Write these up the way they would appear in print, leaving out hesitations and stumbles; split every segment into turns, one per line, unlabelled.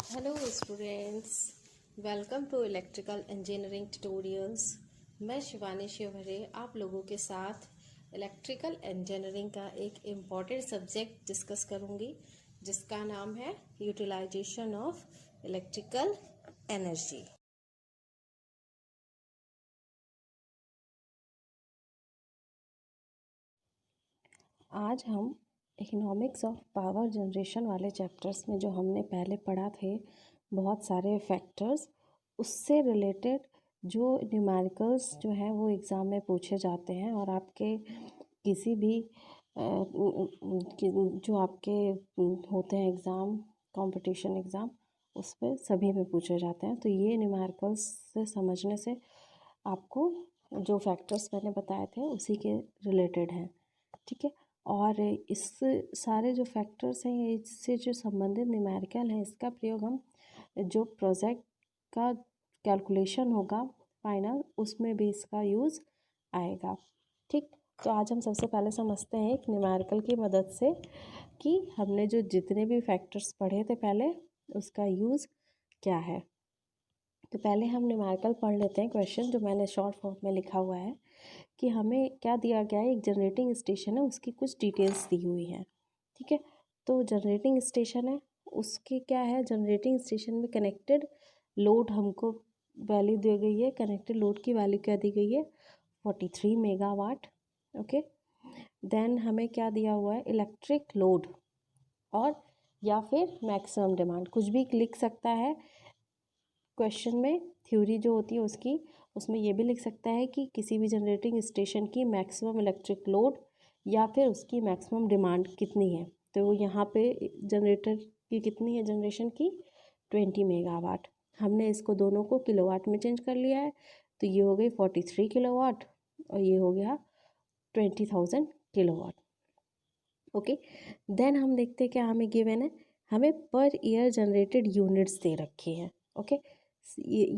Hello students, welcome to electrical engineering tutorials. मैं शिवानी शिवहरे आप लोगों के साथ इलेक्ट्रिकल इंजीनियरिंग का एक इम्पॉर्टेंट सब्जेक्ट डिस्कस करूंगी, जिसका नाम है यूटिलाइजेशन ऑफ इलेक्ट्रिकल एनर्जी। आज हम इकोनॉमिक्स ऑफ पावर जनरेशन वाले चैप्टर्स में जो हमने पहले पढ़ा थे बहुत सारे फैक्टर्स, उससे रिलेटेड जो न्यूमेरिकल्स जो हैं वो एग्ज़ाम में पूछे जाते हैं और आपके किसी भी जो आपके होते हैं एग्ज़ाम, कंपटीशन एग्ज़ाम, उस पर सभी में पूछे जाते हैं। तो ये न्यूमेरिकल्स से समझने से आपको जो फैक्टर्स मैंने बताए थे उसी के रिलेटेड हैं, ठीक है। और इस सारे जो फैक्टर्स हैं इससे जो संबंधित न्यूमेरिकल हैं, इसका प्रयोग हम जो प्रोजेक्ट का कैलकुलेशन होगा फाइनल, उसमें भी इसका यूज़ आएगा, ठीक। तो आज हम सबसे पहले समझते हैं एक न्यूमेरिकल की मदद से कि हमने जो जितने भी फैक्टर्स पढ़े थे पहले, उसका यूज़ क्या है। तो पहले हम न्यूमेरिकल पढ़ लेते हैं। क्वेश्चन जो मैंने शॉर्ट फॉर्म में लिखा हुआ है कि हमें क्या दिया गया है, एक जनरेटिंग स्टेशन है, उसकी कुछ डिटेल्स दी हुई हैं, ठीक है। तो जनरेटिंग स्टेशन है, उसकी क्या है, जनरेटिंग स्टेशन में कनेक्टेड लोड हमको वैल्यू दी गई है। कनेक्टेड लोड की वैल्यू क्या दी गई है, 43 मेगावाट, ओके। देन हमें क्या दिया हुआ है, इलेक्ट्रिक लोड और या फिर मैक्सिमम डिमांड, कुछ भी लिख सकता है क्वेश्चन में। थ्योरी जो होती है उसकी, उसमें ये भी लिख सकता है कि किसी भी जनरेटिंग स्टेशन की मैक्सिमम इलेक्ट्रिक लोड या फिर उसकी मैक्सिमम डिमांड कितनी है। तो यहाँ पे जनरेटर की कितनी है, जनरेशन की 20 मेगावाट। हमने इसको दोनों को किलोवाट में चेंज कर लिया है, तो ये हो गई 43 किलोवाट और ये हो गया 20,000 किलोवाट, ओके। देन हम देखते हैं क्या हमें गिवन है, हमें पर ईयर जनरेटेड यूनिट्स दे रखी हैं, ओके।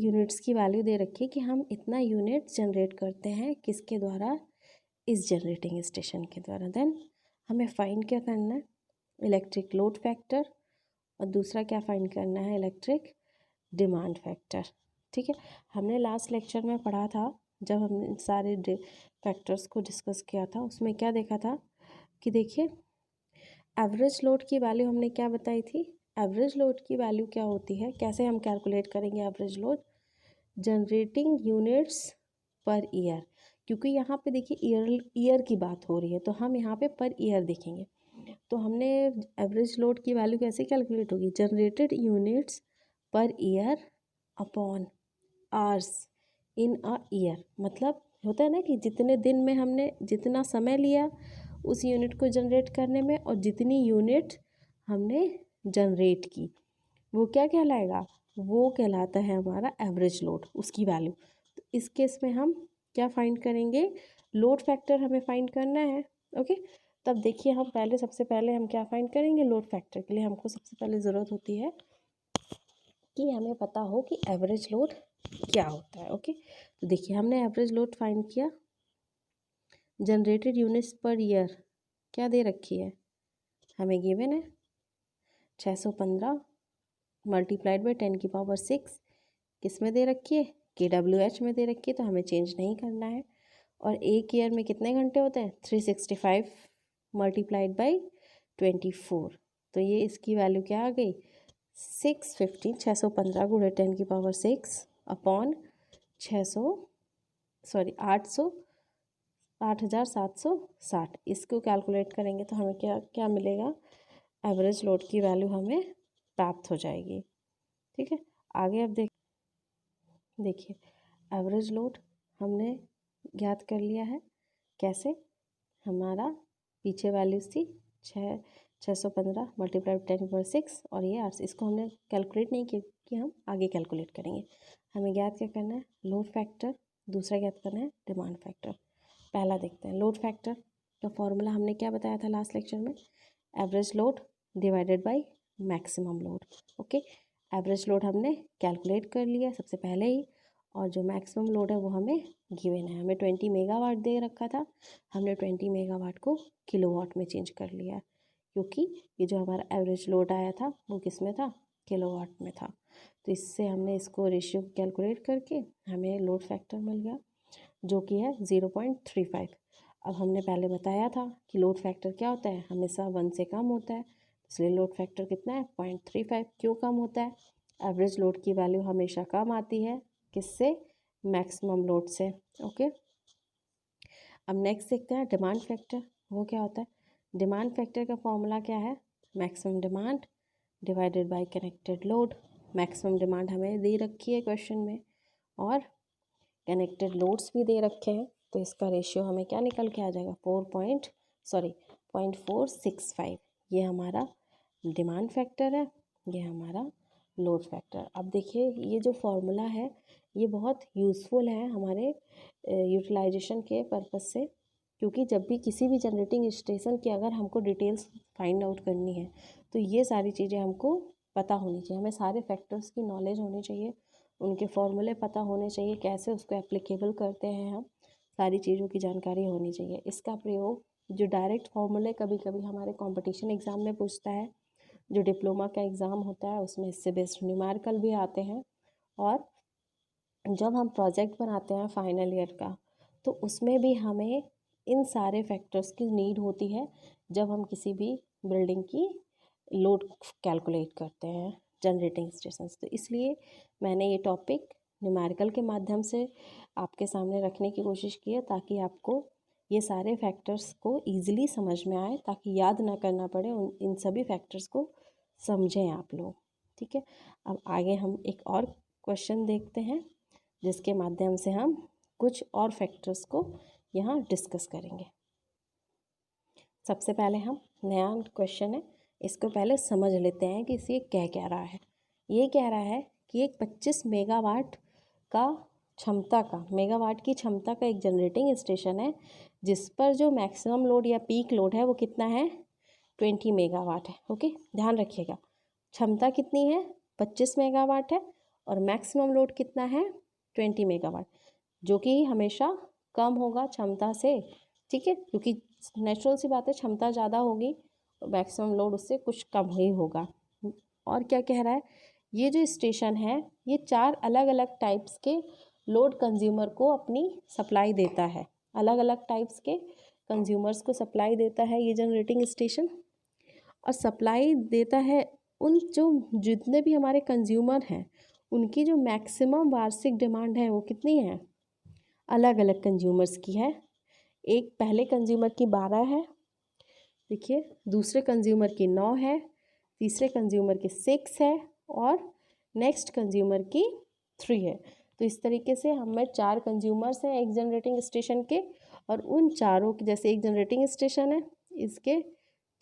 यूनिट्स की वैल्यू दे रखी है कि हम इतना यूनिट जनरेट करते हैं, किसके द्वारा, इस जनरेटिंग स्टेशन के द्वारा। देन हमें फाइंड क्या करना है, इलेक्ट्रिक लोड फैक्टर, और दूसरा क्या फाइंड करना है, इलेक्ट्रिक डिमांड फैक्टर, ठीक है। हमने लास्ट लेक्चर में पढ़ा था, जब हमने सारे फैक्टर्स को डिस्कस किया था, उसमें क्या देखा था कि देखिए एवरेज लोड की वैल्यू हमने क्या बताई थी। एवरेज लोड की वैल्यू क्या होती है, कैसे हम कैलकुलेट करेंगे average load, generating units per year, क्योंकि यहाँ पे देखिए ईयर की बात हो रही है, तो हम यहाँ पे पर ईयर देखेंगे। तो हमने एवरेज लोड की वैल्यू कैसे कैलकुलेट होगी, generated units per year upon hours in a year. मतलब होता है ना कि जितने दिन में हमने जितना समय लिया उस यूनिट को जनरेट करने में, और जितनी यूनिट हमने जनरेट की, वो क्या कहलाएगा, वो कहलाता है हमारा एवरेज लोड, उसकी वैल्यू। तो इस केस में हम क्या फाइंड करेंगे, लोड फैक्टर हमें फाइंड करना है, ओके। तब देखिए हम पहले सबसे पहले हम क्या फाइंड करेंगे, लोड फैक्टर के लिए हमको सबसे पहले ज़रूरत होती है कि हमें पता हो कि एवरेज लोड क्या होता है, ओके। तो देखिए हमने एवरेज लोड फाइंड किया, जनरेटेड यूनिट्स पर ईयर क्या दे रखी है, हमें गिवन है 615 मल्टीप्लाइड बाई 10⁶, किस में दे रखी है, KWH में दे रखी है, तो हमें चेंज नहीं करना है। और एक ईयर में कितने घंटे होते हैं, 365 मल्टीप्लाइड बाई 24, तो ये इसकी वैल्यू क्या आ गई, 615 गुणे 10⁶ अपॉन 8,760। इसको कैलकुलेट करेंगे तो हमें क्या क्या मिलेगा, एवरेज लोड की वैल्यू हमें प्राप्त हो जाएगी, ठीक है। आगे अब देखिए एवरेज लोड हमने ज्ञात कर लिया है, कैसे, हमारा पीछे वैल्यूज थी 615 मल्टीप्लाइड 10⁶, और ये 8, इसको हमने कैलकुलेट नहीं किया कि हम आगे कैलकुलेट करेंगे। हमें ज्ञात क्या करना है, लोड फैक्टर, दूसरा ज्ञात करना है डिमांड फैक्टर। पहला देखते हैं लोड फैक्टर का फॉर्मूला हमने क्या बताया था लास्ट लेक्चर में, average load divided by maximum load, okay. Average load हमने कैलकुलेट कर लिया सबसे पहले ही, और जो मैक्सिमम लोड है वो हमें गिवन है, हमें 20 मेगावाट दे रखा था, हमने 20 मेगावाट को किलोवाट में चेंज कर लिया, क्योंकि ये जो हमारा एवरेज लोड आया था वो किस में था, किलोवाट में था। तो इससे हमने इसको रेशियो कैलकुलेट करके हमें लोड फैक्टर मिल गया जो कि है 0.35। अब हमने पहले बताया था कि लोड फैक्टर क्या होता है, हमेशा 1 से कम होता है, इसलिए लोड फैक्टर कितना है 0.35। क्यों कम होता है? एवरेज लोड की वैल्यू हमेशा कम आती है, किससे? मैक्सिमम लोड से। ओके, अब नेक्स्ट देखते हैं डिमांड फैक्टर। वो क्या होता है? डिमांड फैक्टर का फॉर्मूला क्या है? Maximum demand divided by connected load. Maximum demand हमें दे रखी है क्वेश्चन में और कनेक्टेड लोड्स भी दे रखे हैं, तो इसका रेशियो हमें क्या निकल के आ जाएगा? 0.465। ये हमारा डिमांड फैक्टर है, ये हमारा लोड फैक्टर। अब देखिए ये जो फॉर्मूला है ये बहुत यूज़फुल है हमारे यूटिलाइजेशन के पर्पज़ से, क्योंकि जब भी किसी भी जनरेटिंग स्टेशन की अगर हमको डिटेल्स फाइंड आउट करनी है तो ये सारी चीज़ें हमको पता होनी चाहिए, हमें सारे फैक्टर्स की नॉलेज होनी चाहिए, उनके फॉर्मूले पता होने चाहिए, कैसे उसको एप्लीकेबल करते हैं हम, सारी चीज़ों की जानकारी होनी चाहिए। इसका प्रयोग जो डायरेक्ट फॉर्मूले कभी कभी हमारे कंपटीशन एग्ज़ाम में पूछता है, जो डिप्लोमा का एग्ज़ाम होता है उसमें इससे बेस्ड न्यूमेरिकल भी आते हैं, और जब हम प्रोजेक्ट बनाते हैं फाइनल ईयर का तो उसमें भी हमें इन सारे फैक्टर्स की नीड होती है जब हम किसी भी बिल्डिंग की लोड कैलकुलेट करते हैं जनरेटिंग स्टेशंस। तो इसलिए मैंने ये टॉपिक न्यूमेरिकल के माध्यम से आपके सामने रखने की कोशिश की है, ताकि आपको ये सारे फैक्टर्स को ईजिली समझ में आए, ताकि याद ना करना पड़े, इन सभी फैक्टर्स को समझें आप लोग। ठीक है, अब आगे हम एक और क्वेश्चन देखते हैं जिसके माध्यम से हम कुछ और फैक्टर्स को यहाँ डिस्कस करेंगे। सबसे पहले हम नया क्वेश्चन है, इसको पहले समझ लेते हैं कि इसे क्या कह रहा है। ये कह रहा है कि एक 25 मेगावाट का क्षमता का मेगावाट की क्षमता का एक जनरेटिंग स्टेशन है जिस पर जो मैक्सिमम लोड या पीक लोड है वो कितना है? 20 मेगावाट है। ओके, ध्यान रखिएगा, क्षमता कितनी है? 25 मेगावाट है और मैक्सिमम लोड कितना है? 20 मेगावाट, जो कि हमेशा कम होगा क्षमता से। ठीक है, क्योंकि नेचुरल सी बात है, क्षमता ज़्यादा होगी मैक्सिमम लोड उससे कुछ कम ही होगा। और क्या कह रहा है? ये जो स्टेशन है ये 4 अलग अलग टाइप्स के लोड कंज्यूमर को अपनी सप्लाई देता है, अलग अलग टाइप्स के कंज्यूमर्स को सप्लाई देता है ये जनरेटिंग स्टेशन। और सप्लाई देता है उन जो जितने भी हमारे कंज्यूमर हैं उनकी जो मैक्सिमम वार्षिक डिमांड है वो कितनी है? अलग अलग कंज्यूमर्स की है। एक पहले कंज्यूमर की 12 है, देखिए, दूसरे कंज्यूमर की 9 है, तीसरे कंज्यूमर की 6 है और नेक्स्ट कंज्यूमर की 3 है। तो इस तरीके से हमें 4 कंज्यूमर्स हैं एक जनरेटिंग स्टेशन के, और उन चारों की, जैसे एक जनरेटिंग स्टेशन है इसके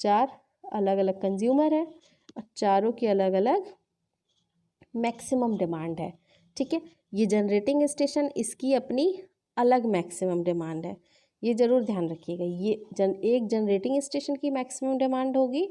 4 अलग अलग कंज्यूमर है और चारों की अलग अलग मैक्सिमम डिमांड है। ठीक है, ये जनरेटिंग स्टेशन इसकी अपनी अलग मैक्सिमम डिमांड है, ये ज़रूर ध्यान रखिएगा। ये एक जनरेटिंग स्टेशन की मैक्सिमम डिमांड होगी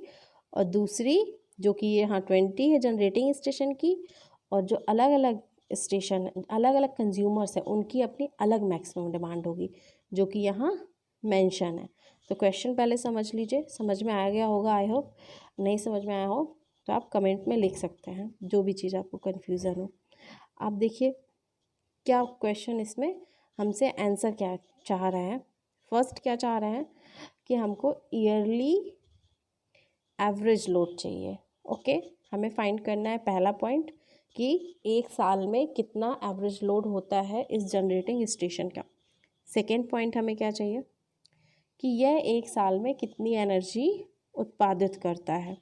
और दूसरी जो कि ये यहाँ 20 है जनरेटिंग स्टेशन की, और जो अलग अलग स्टेशन अलग अलग कंज्यूमर्स हैं उनकी अपनी अलग मैक्सिमम डिमांड होगी, जो कि यहाँ मेंशन है। तो क्वेश्चन पहले समझ लीजिए, समझ में आ गया होगा आई होप। नहीं समझ में आया हो तो आप कमेंट में लिख सकते हैं, जो भी चीज़ आपको कन्फ्यूज़न हो। आप देखिए क्या क्वेश्चन इसमें हमसे आंसर क्या चाह रहे हैं। फर्स्ट क्या चाह रहे हैं कि हमको ईयरली एवरेज लोड चाहिए। ओके, हमें फाइंड करना है पहला पॉइंट कि एक साल में कितना एवरेज लोड होता है इस जनरेटिंग स्टेशन का। सेकेंड पॉइंट हमें क्या चाहिए कि यह एक साल में कितनी एनर्जी उत्पादित करता है,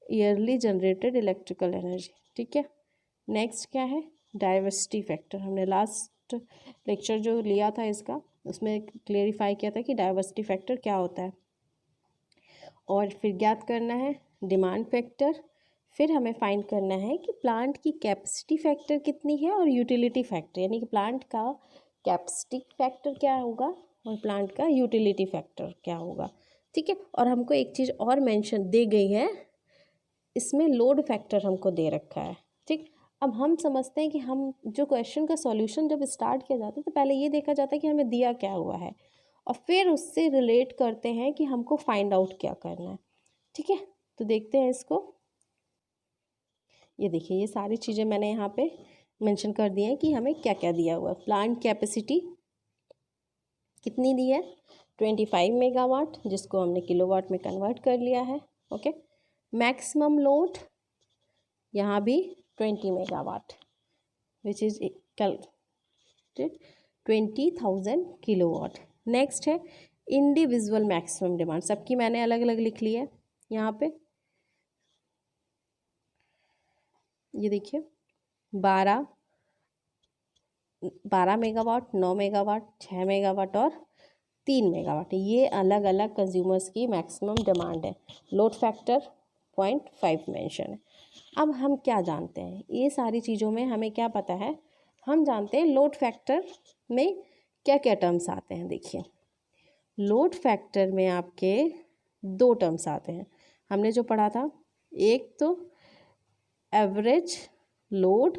ईयरली जनरेटेड इलेक्ट्रिकल एनर्जी। ठीक है, नेक्स्ट क्या है? Diversity factor. हमने लास्ट लेक्चर जो लिया था इसका उसमें क्लेरिफाई किया था कि डाइवर्सिटी फैक्टर क्या होता है। और फिर ज्ञात करना है डिमांड फैक्टर, फिर हमें फाइंड करना है कि प्लांट की कैपेसिटी फैक्टर कितनी है और यूटिलिटी फैक्टर, यानी कि प्लांट का कैपेसिटी फैक्टर क्या होगा और प्लांट का यूटिलिटी फैक्टर क्या होगा। ठीक है, और हमको एक चीज़ और मेंशन दी गई है, इसमें लोड फैक्टर हमको दे रखा है। ठीक, अब हम समझते हैं कि हम जो क्वेश्चन का सॉल्यूशन जब स्टार्ट किया जाता है तो पहले ये देखा जाता है कि हमें दिया क्या हुआ है और फिर उससे रिलेट करते हैं कि हमको फाइंड आउट क्या करना है। ठीक है, तो देखते हैं इसको। ये देखिए ये सारी चीज़ें मैंने यहाँ पे मेंशन कर दी हैं कि हमें क्या क्या दिया हुआ है। प्लांट कैपेसिटी कितनी दी है, 25 मेगावाट, जिसको हमने किलोवाट में कन्वर्ट कर लिया है। ओके, मैक्सिमम लोड यहाँ भी 20 megawatt which is calculated 20,000 kilowatt. Next है इंडिविजुअल मैक्सिमम डिमांड, सबकी मैंने अलग अलग लिख ली है यहाँ पे। ये देखिए 12 मेगावाट, 9 मेगावाट, 6 मेगावाट और 3 मेगावाट, ये अलग अलग कंज्यूमर्स की मैक्सिमम डिमांड है। लोड फैक्टर 0.5 मेंशन है। अब हम क्या जानते हैं, ये सारी चीज़ों में हमें क्या पता है, हम जानते हैं लोड फैक्टर में क्या क्या टर्म्स आते हैं। देखिए लोड फैक्टर में आपके 2 टर्म्स आते हैं, हमने जो पढ़ा था, एक तो एवरेज लोड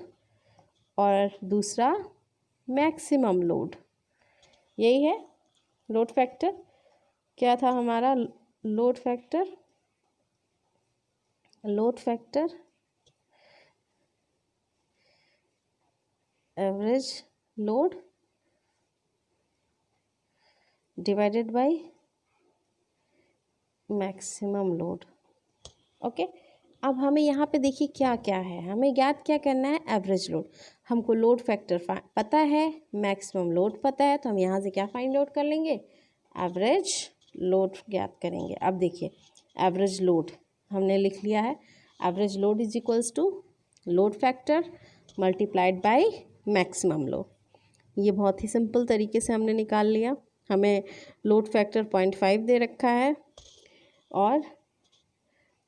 और दूसरा मैक्सिमम लोड। यही है लोड फैक्टर। क्या था हमारा load factor average load divided by maximum load. Okay, अब हमें यहाँ पे देखिए क्या क्या है, हमें ज्ञात क्या करना है, एवरेज लोड। हमको लोड फैक्टर पता है, मैक्सिमम लोड पता है, तो हम यहाँ से क्या फाइंड आउट कर लेंगे, एवरेज लोड ज्ञात करेंगे। अब देखिए एवरेज लोड हमने लिख लिया है, average load is equals to load factor multiplied by maximum load. ये बहुत ही सिंपल तरीके से हमने निकाल लिया। हमें लोड फैक्टर 0.5 दे रखा है और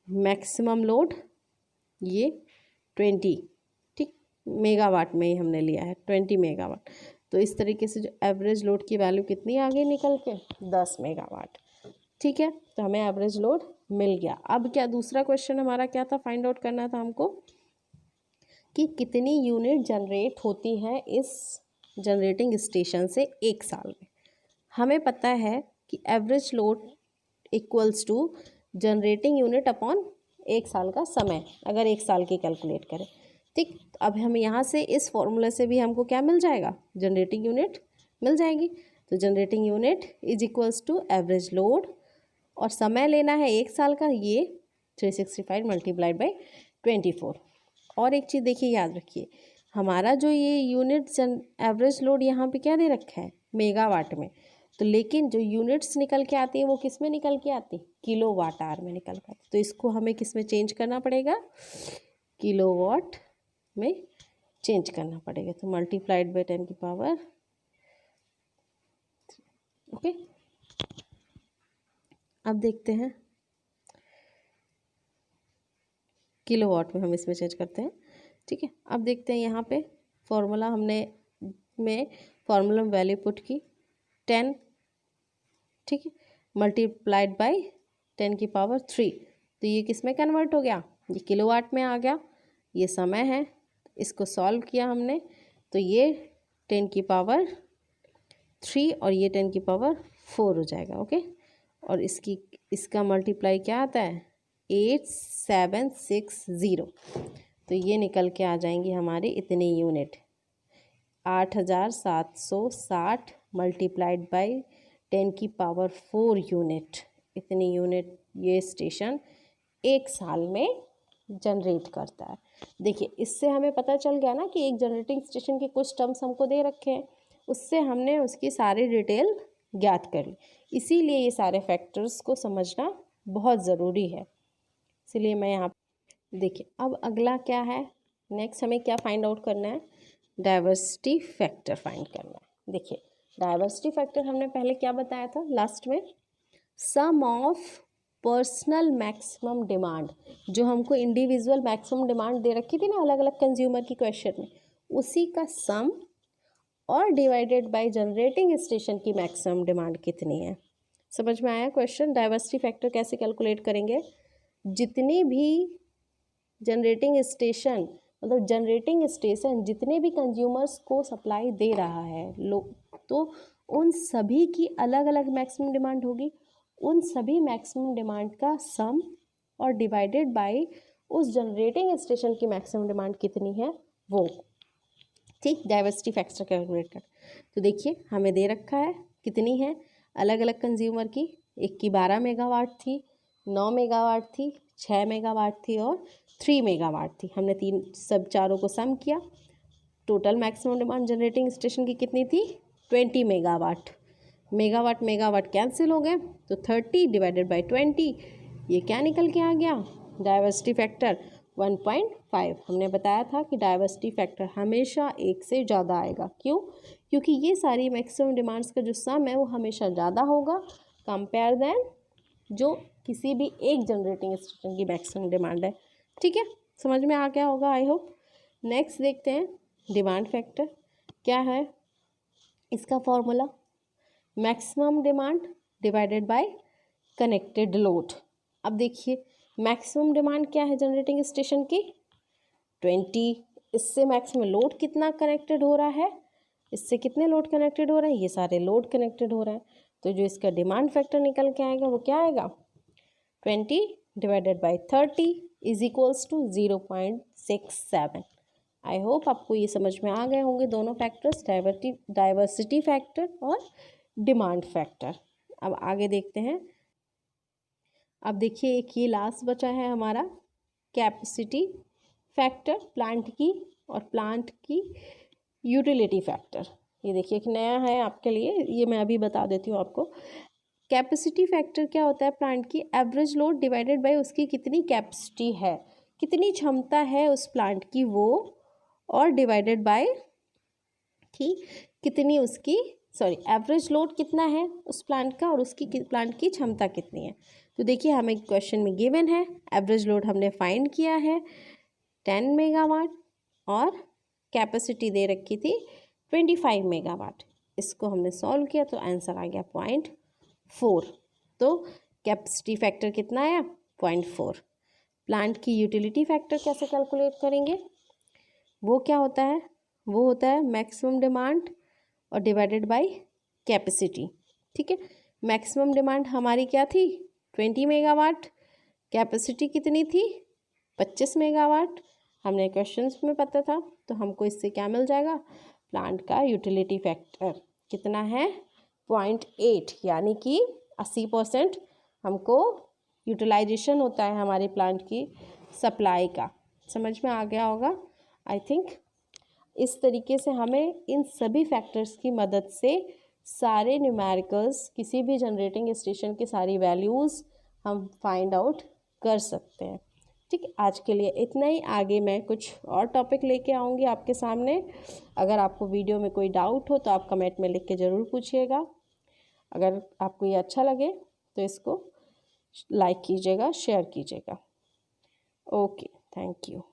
मैक्सिमम लोड ये 20, ठीक, मेगावाट में ही हमने लिया है 20 मेगावाट। तो इस तरीके से जो एवरेज लोड की वैल्यू कितनी आ गई निकल के, 10 मेगावाट। ठीक है, तो हमें एवरेज लोड मिल गया। अब क्या दूसरा क्वेश्चन हमारा क्या था, फाइंड आउट करना था हमको कि कितनी यूनिट जनरेट होती है इस जनरेटिंग स्टेशन से एक साल में। हमें पता है कि average load equals to generating unit upon एक साल का समय, अगर एक साल की कैलकुलेट करें। ठीक, अब हम यहाँ से इस फॉर्मूले से भी हमको क्या मिल जाएगा, जनरेटिंग यूनिट मिल जाएगी। तो generating unit is equals to average load और समय लेना है एक साल का, ये 365 मल्टीप्लाइड बाई 24। और एक चीज़ देखिए याद रखिए, हमारा जो ये यूनिट एवरेज लोड यहाँ पे क्या दे रखा है, मेगावाट में, तो लेकिन जो यूनिट्स निकल के आती हैं वो किस में निकल के आती, किलोवाट आवर में निकल के आती। तो इसको हमें किस में चेंज करना पड़ेगा, किलोवाट में चेंज करना पड़ेगा। तो मल्टीप्लाइड बाई 10 की पावर, ओके। अब देखते हैं किलोवाट में हम इसमें चेंज करते हैं। ठीक है, अब देखते हैं यहाँ पे फॉर्मूला हमने फॉर्मूला में वैल्यू पुट की 10, ठीक है, मल्टीप्लाइड बाई 10 की पावर 3। तो ये किस में कन्वर्ट हो गया, ये किलोवाट में आ गया। ये समय है, इसको सॉल्व किया हमने, तो ये 10 की पावर 3 और ये 10 की पावर 4 हो जाएगा। ओके, और इसका मल्टीप्लाई क्या आता है, 8760। तो ये निकल के आ जाएंगी हमारी इतनी यूनिट, 8760 मल्टीप्लाइड बाई 10 की पावर 4 यूनिट। इतनी यूनिट ये स्टेशन एक साल में जनरेट करता है। देखिए इससे हमें पता चल गया ना कि एक जनरेटिंग स्टेशन के कुछ टर्म्स हमको दे रखे हैं, उससे हमने उसकी सारी डिटेल ज्ञात कर ली। इसीलिए ये सारे फैक्टर्स को समझना बहुत ज़रूरी है, इसलिए मैं यहाँ देखिए। अब अगला क्या है, नेक्स्ट हमें क्या फाइंड आउट करना है, डाइवर्सिटी फैक्टर फाइंड करना है। देखिए डाइवर्सिटी फैक्टर हमने पहले क्या बताया था लास्ट में, सम ऑफ पर्सनल मैक्सिमम डिमांड, जो हमको इंडिविजुअल मैक्सिमम डिमांड दे रखी थी ना अलग अलग कंज्यूमर की क्वेश्चन में, उसी का सम और डिवाइडेड बाय जनरेटिंग स्टेशन की मैक्सिमम डिमांड कितनी है। समझ में आया क्वेश्चन। डाइवर्सिटी फैक्टर कैसे कैलकुलेट करेंगे, जितनी भी जनरेटिंग स्टेशन मतलब जनरेटिंग स्टेशन जितने भी कंज्यूमर्स को सप्लाई दे रहा है तो उन सभी की अलग अलग मैक्सिमम डिमांड होगी। उन सभी मैक्सिमम डिमांड का सम और डिवाइडेड बाय उस जनरेटिंग स्टेशन की मैक्सिमम डिमांड कितनी है वो, ठीक। डाइवर्सिटी फैक्टर कैलकुलेट कर, तो देखिए हमें दे रखा है कितनी है अलग अलग कंज्यूमर की, एक की 12 मेगावाट थी, 9 मेगावाट थी, 6 मेगावाट थी और 3 मेगावाट थी। हमने सब चारों को सम किया, total maximum demand generating station की कितनी थी 20 मेगावाट। मेगावाट मेगावाट कैंसिल हो गए तो 30 डिवाइडेड बाई 20, ये क्या निकल के आ गया डाइवर्सिटी फैक्टर 1.5। हमने बताया था कि डाइवर्सिटी फैक्टर हमेशा एक से ज़्यादा आएगा, क्यों? क्योंकि ये सारी मैक्सिमम डिमांड्स का जो सम है वो हमेशा ज़्यादा होगा कंपेयर देन जो किसी भी एक जनरेटिंग स्टेशन की मैक्सिमम डिमांड है, ठीक है। समझ में आ गया होगा आई होप। नेक्स्ट देखते हैं डिमांड फैक्टर क्या है, इसका formula maximum demand divided by connected load. अब देखिए मैक्सिमम डिमांड क्या है जनरेटिंग स्टेशन की 20, इससे मैक्सिमम लोड कितना कनेक्टेड हो रहा है, इससे कितने लोड कनेक्टेड हो रहे हैं, ये सारे लोड कनेक्टेड हो रहे हैं, तो जो इसका डिमांड फैक्टर निकल के आएगा वो क्या आएगा 20 divided by 30 is equals to 0.67। I hope आपको ये समझ में आ गए होंगे दोनों फैक्टर्स, डाइवर्सिटी फैक्टर और डिमांड फैक्टर। अब आगे देखते हैं। अब देखिए एक ये लास्ट बचा है हमारा कैपेसिटी फैक्टर प्लांट की और प्लांट की यूटिलिटी फैक्टर। ये देखिए एक नया है आपके लिए, ये मैं अभी बता देती हूँ आपको। कैपेसिटी फैक्टर क्या होता है, प्लांट की एवरेज लोड डिवाइडेड बाय उसकी कितनी कैपेसिटी है, कितनी क्षमता है उस प्लांट की वो, और डिवाइडेड बाय कि कितनी उसकी एवरेज लोड कितना है उस प्लांट का और उसकी प्लांट की क्षमता कितनी है। तो देखिए हमें क्वेश्चन में गिवन है एवरेज लोड हमने फाइंड किया है 10 मेगावाट और कैपेसिटी दे रखी थी 25 मेगावाट। इसको हमने सॉल्व किया तो आंसर आ गया 0.4। तो कैपेसिटी फैक्टर कितना आया 0.4। प्लांट की यूटिलिटी फैक्टर कैसे कैलकुलेट करेंगे, वो क्या होता है, वो होता है मैक्सिमम डिमांड और डिवाइडेड बाय कैपेसिटी, ठीक है। मैक्सिमम डिमांड हमारी क्या थी 20 मेगावाट, कैपेसिटी कितनी थी 25 मेगावाट, हमने क्वेश्चंस में पता था, तो हमको इससे क्या मिल जाएगा प्लांट का यूटिलिटी फैक्टर कितना है 0.8, यानी कि 80% हमको यूटिलाइजेशन होता है हमारे प्लांट की सप्लाई का। समझ में आ गया होगा आई थिंक। इस तरीके से हमें इन सभी फैक्टर्स की मदद से सारे न्यूमेरिकल्स किसी भी जनरेटिंग स्टेशन की सारी वैल्यूज़ हम फाइंड आउट कर सकते हैं, ठीक है। आज के लिए इतना ही, आगे मैं कुछ और टॉपिक लेके आऊँगी आपके सामने। अगर आपको वीडियो में कोई डाउट हो तो आप कमेंट में लिख के ज़रूर पूछिएगा। अगर आपको ये अच्छा लगे तो इसको लाइक कीजिएगा, शेयर कीजिएगा। Okay, thank you.